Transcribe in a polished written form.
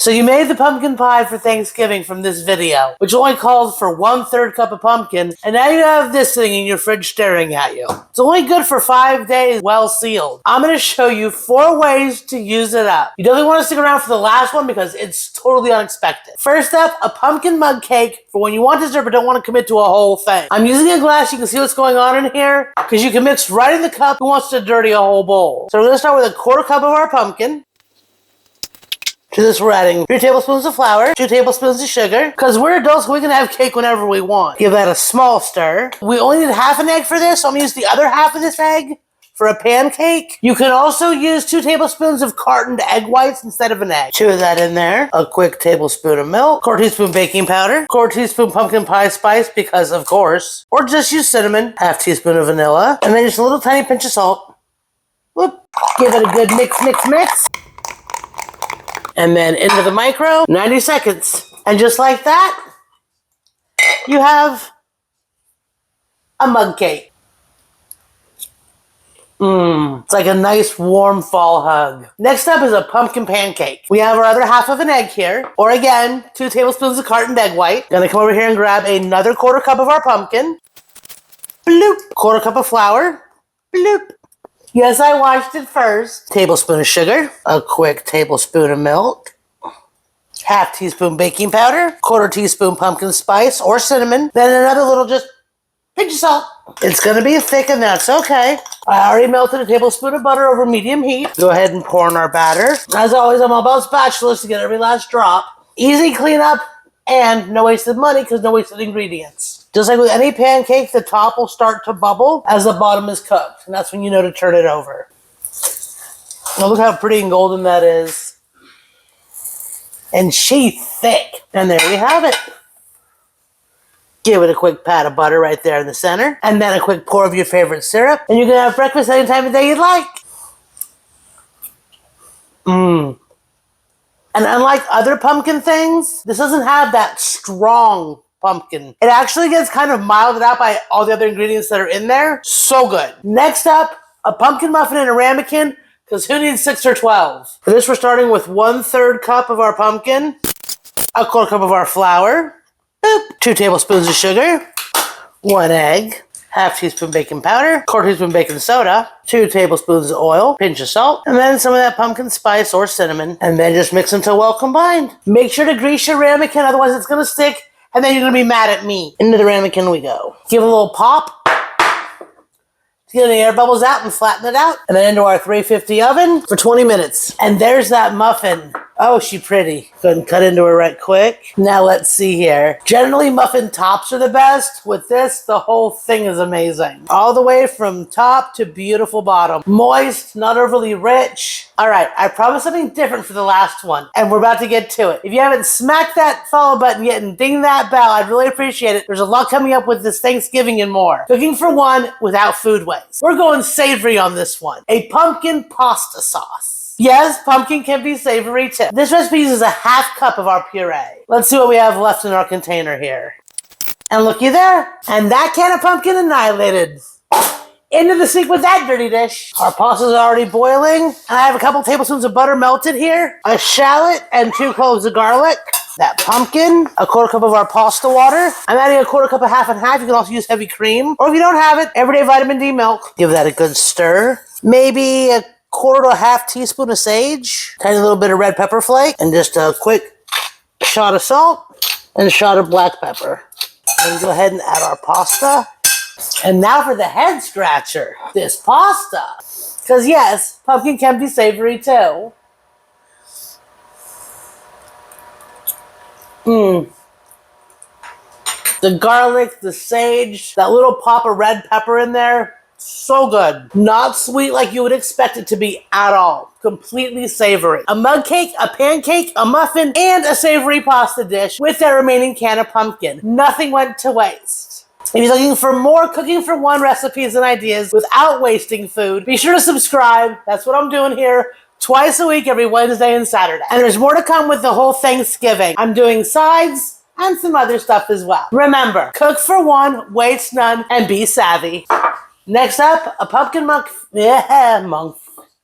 So you made the pumpkin pie for Thanksgiving from this video, which only called for 1/3 cup of pumpkin, and now you have this thing in your fridge staring at you. It's only good for 5 days, well sealed. I'm going to show you 4 ways to use it up. You definitely want to stick around for the last one because it's totally unexpected. First up, a pumpkin mug cake for when you want dessert but don't want to commit to a whole thing. I'm using a glass. You can see what's going on in here because you can mix right in the cup. Who wants to dirty a whole bowl? So we're going to start with a 1/4 cup of our pumpkin. To this, we're adding 3 tablespoons of flour, 2 tablespoons of sugar, because we're adults, we can have cake whenever we want. Give that a small stir. We only need half an egg for this, so I'm going to use the other half of this egg for a pancake. You can also use 2 tablespoons of cartoned egg whites instead of an egg. 2 of that in there. A quick tablespoon of milk, 1/4 teaspoon baking powder, 1/4 teaspoon pumpkin pie spice, because of course, or just use cinnamon, 1/2 teaspoon of vanilla, and then just a little tiny pinch of salt. Whoop. Give it a good mix, mix, mix. And then into the micro, 90 seconds. And just like that, you have a mug cake. It's like a nice warm fall hug. Next up is a pumpkin pancake. We have our other half of an egg here, or again, 2 tablespoons of cartoned egg white. Gonna come over here and grab another 1/4 cup of our pumpkin. Bloop. 1/4 cup of flour. Bloop. Yes, I washed it first. Tablespoon of sugar, a quick tablespoon of milk, 1/2 teaspoon baking powder, 1/4 teaspoon pumpkin spice or cinnamon, then another little just pinch of salt. It's going to be thick and that's okay. I already melted a tablespoon of butter over medium heat. Go ahead and pour in our batter. As always, I'm all about spatulas to get every last drop. Easy cleanup and no wasted money because no wasted ingredients. Just like with any pancake, the top will start to bubble as the bottom is cooked. And that's when you know to turn it over. Now look how pretty and golden that is. And she's thick. And there we have it. Give it a quick pat of butter right there in the center. And then a quick pour of your favorite syrup. And you can have breakfast any time of day you'd like. And unlike other pumpkin things, this doesn't have that strong pumpkin. It actually gets kind of milded out by all the other ingredients that are in there. So good. Next up, a pumpkin muffin and a ramekin, because who needs 6 or 12? For this, we're starting with 1/3 cup of our pumpkin, a 1/4 cup of our flour, 2 tablespoons of sugar, 1 egg, 1/2 teaspoon baking powder, 1/4 teaspoon baking soda, 2 tablespoons of oil, pinch of salt, and then some of that pumpkin spice or cinnamon, and then just mix until well combined. Make sure to grease your ramekin, otherwise it's going to stick, and then you're going to be mad at me. Into the ramekin we go. Give it a little pop. Get the air bubbles out and flatten it out. And then into our 350 oven for 20 minutes. And there's that muffin. Oh, she pretty. Go ahead and cut into her right quick. Now let's see here. Generally, muffin tops are the best. With this, the whole thing is amazing. All the way from top to beautiful bottom. Moist, not overly rich. All right, I promised something different for the last one, and we're about to get to it. If you haven't smacked that follow button yet and ding that bell, I'd really appreciate it. There's a lot coming up with this Thanksgiving and more. Cooking for one without food waste. We're going savory on this one. A pumpkin pasta sauce. Yes, pumpkin can be savory too. This recipe uses a 1/2 cup of our puree. Let's see what we have left in our container here. And looky there. And that can of pumpkin annihilated. Into the sink with that dirty dish. Our pasta is already boiling. And I have a couple tablespoons of butter melted here. A shallot and 2 cloves of garlic. That pumpkin. A 1/4 cup of our pasta water. I'm adding a 1/4 cup of 1/2 and 1/2. You can also use heavy cream. Or if you don't have it, everyday vitamin D milk. Give that a good stir. Maybe a 1/4 to 1/2 teaspoon of sage. Tiny little bit of red pepper flake. And just a quick shot of salt. And a shot of black pepper. And go ahead and add our pasta. And now for the head scratcher, this pasta. Because yes, pumpkin can be savory too. The garlic, the sage, that little pop of red pepper in there, so good. Not sweet like you would expect it to be at all. Completely savory. A mug cake, a pancake, a muffin, and a savory pasta dish with their remaining can of pumpkin. Nothing went to waste. If you're looking for more cooking for one recipes and ideas without wasting food, be sure to subscribe. That's what I'm doing here. Twice a week, every Wednesday and Saturday. And there's more to come with the whole Thanksgiving. I'm doing sides and some other stuff as well. Remember, cook for one, waste none, and be savvy. Next up, a pumpkin monk